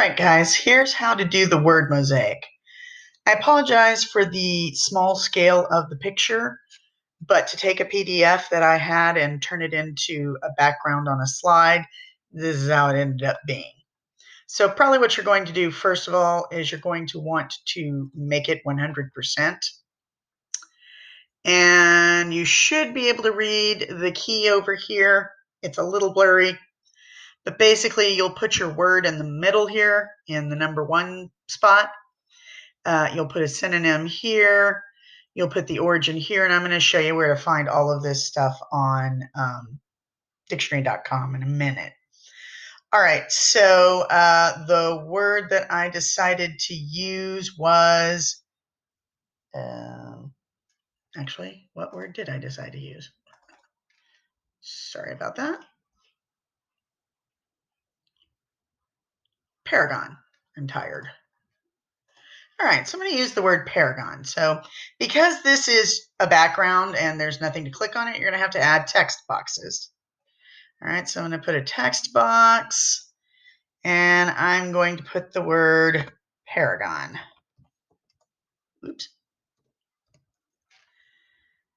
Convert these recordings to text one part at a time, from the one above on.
right, guys, here's how to do the word mosaic. I apologize for the small scale of the picture, but to take a PDF that I had and turn it into a background on a slide, this is how it ended up being. So probably what you're going to do, first of all, is you're going to want to make it 100%. And you should be able to read the key over here. It's a little blurry, but basically you'll put your word in the middle here in the number 1 spot. You'll put a synonym here. You'll put the origin here, and I'm going to show you where to find all of this stuff on dictionary.com in a minute. All right, so the word that I decided to use was, actually, what word did I decide to use? Sorry about that. Paragon. I'm tired. All right, so I'm going to use the word paragon. So because this is a background and there's nothing to click on it, you're going to have to add text boxes. All right, so I'm going to put a text box, and I'm going to put the word paragon. Oops.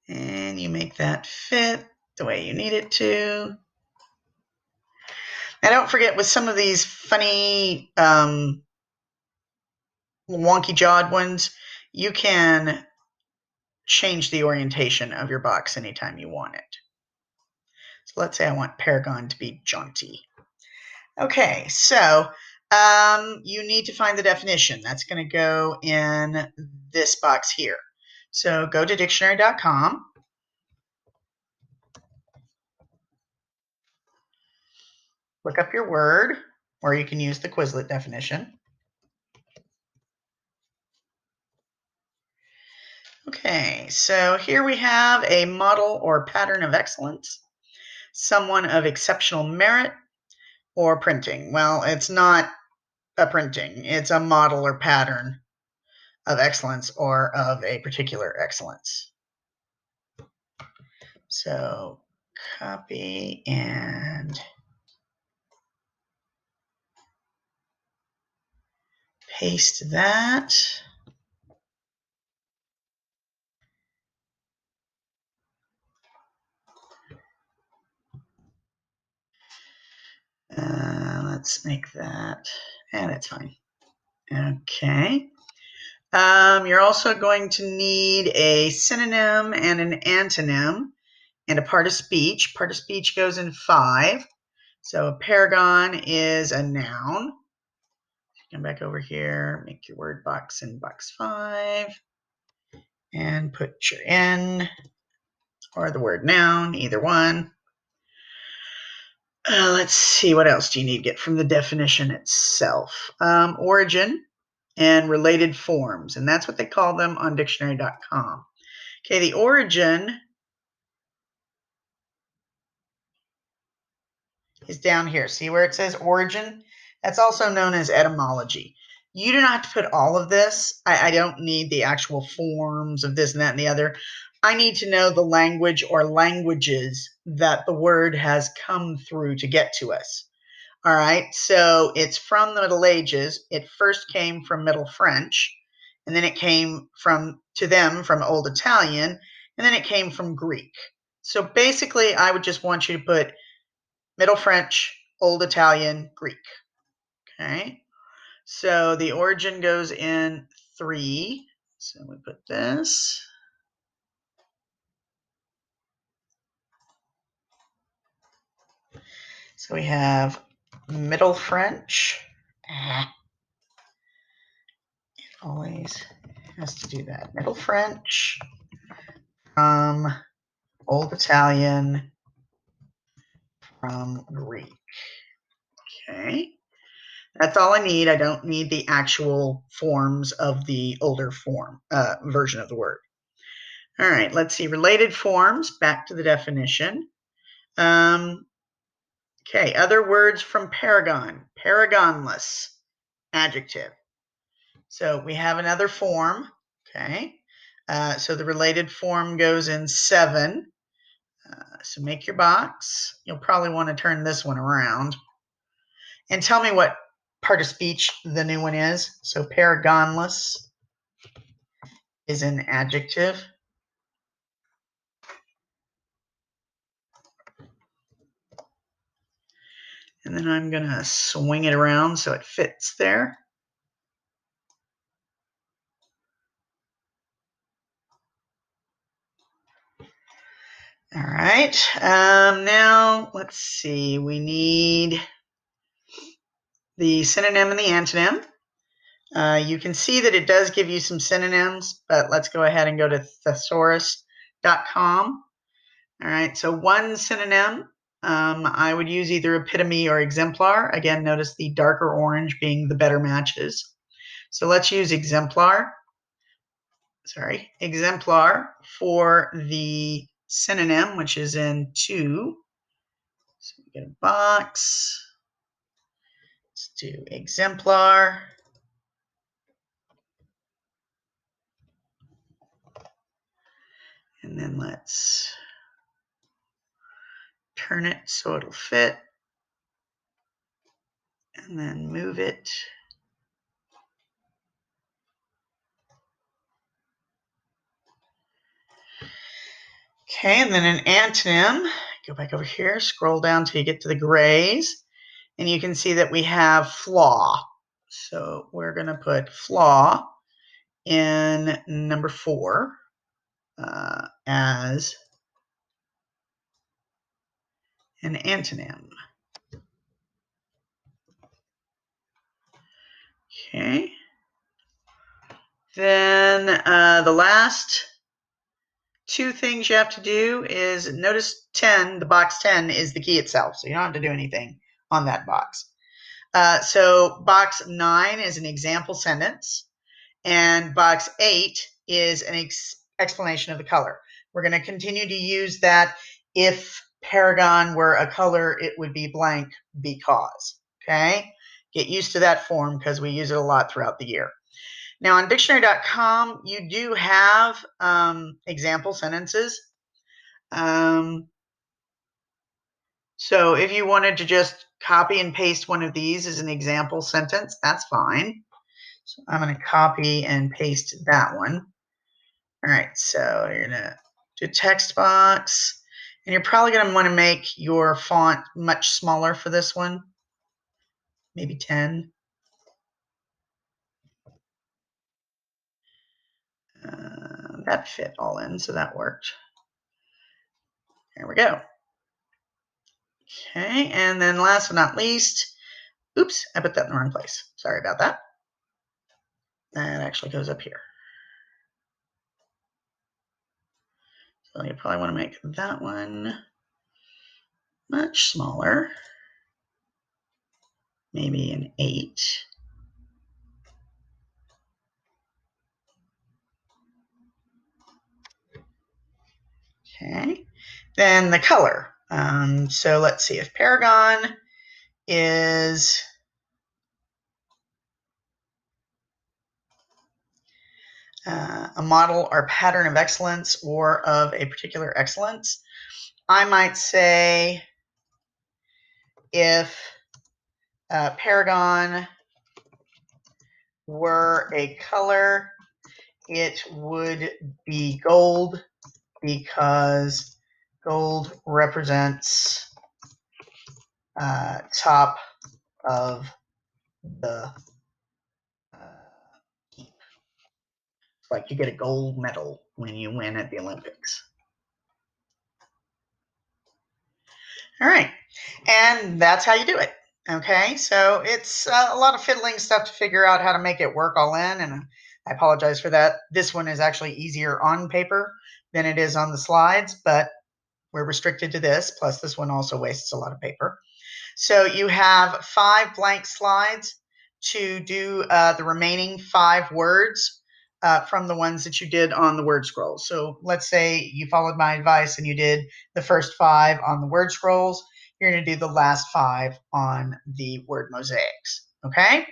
And you make that fit the way you need it to. Now don't forget, with some of these funny wonky-jawed ones, you can change the orientation of your box anytime you want it. So let's say I want paragon to be jaunty. Okay, so you need to find the definition. That's going to go in this box here. So go to dictionary.com. Look up your word, or you can use the Quizlet definition. Okay, so here we have a model or pattern of excellence, someone of exceptional merit, or printing. Well, it's not a printing. It's a model or pattern of excellence or of a particular excellence. So copy and paste that. Let's make that, and it's fine. Okay. You're also going to need a synonym and an antonym and a part of speech. Part of speech goes in 5. So a paragon is a noun. Come back over here, make your word box in box 5, and put your N or the word noun, either one. Let's see, what else do you need to get from the definition itself? Origin and related forms, and that's what they call them on dictionary.com. Okay, the origin is down here. See where it says origin? That's also known as etymology. You do not have to put all of this. I don't need the actual forms of this and that and the other. I need to know the language or languages that the word has come through to get to us. All right, so it's from the Middle Ages. It first came from Middle French, and then it came to them from Old Italian, and then it came from Greek. So basically, I would just want you to put Middle French, Old Italian, Greek. Okay, so the origin goes in 3. So we put this. So we have Middle French. It always has to do that. Middle French from Old Italian from Greek. Okay. That's all I need. I don't need the actual forms of the older form version of the word. All right, let's see. Related forms, back to the definition. Okay, other words from paragon. Paragonless, adjective. So we have another form. Okay, so the related form goes in 7. So make your box. You'll probably want to turn this one around. And tell me what part of speech the new one is. So paragonless is an adjective. And then I'm going to swing it around so it fits there. All right. Now, let's see. We need the synonym and the antonym. You can see that it does give you some synonyms, but let's go ahead and go to thesaurus.com. All right. So one synonym, I would use either epitome or exemplar. Again, notice the darker orange being the better matches. So let's use exemplar. Exemplar for the synonym, which is in 2. So we get a box. Let's do exemplar. And then let's turn it so it'll fit. And then move it. Okay, and then an antonym. Go back over here, scroll down till you get to the grays. And you can see that we have flaw. So we're going to put flaw in number 4 as an antonym. Okay. Then the last 2 things you have to do is notice 10, the box 10 is the key itself. So you don't have to do anything on that box. So box 9 is an example sentence. And box 8 is an explanation of the color. We're going to continue to use that. If Paragon were a color, it would be blank because. Okay? Get used to that form because we use it a lot throughout the year. Now on dictionary.com, you do have example sentences. So if you wanted to just copy and paste one of these as an example sentence, that's fine. So I'm going to copy and paste that one. All right, so you're going to do text box, and you're probably going to want to make your font much smaller for this one, maybe 10. That fit all in, so that worked. There we go. Okay, and then last but not least, oops, I put that in the wrong place. Sorry about that. That actually goes up here. So you probably want to make that one much smaller, maybe an 8. Okay, then the color. So let's see if Paragon is a model or pattern of excellence or of a particular excellence. I might say if Paragon were a color, it would be gold because gold represents top of the heap. It's like you get a gold medal when you win at the Olympics. All right, and that's how you do it. Okay, so it's a lot of fiddling stuff to figure out how to make it work all in, and I apologize for that. This one is actually easier on paper than it is on the slides, but we're restricted to this, plus this one also wastes a lot of paper. So you have 5 blank slides to do the remaining 5 words from the ones that you did on the word scroll. So let's say you followed my advice and you did the first 5 on the word scrolls. You're going to do the last 5 on the word mosaics. Okay?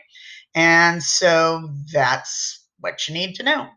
And so that's what you need to know.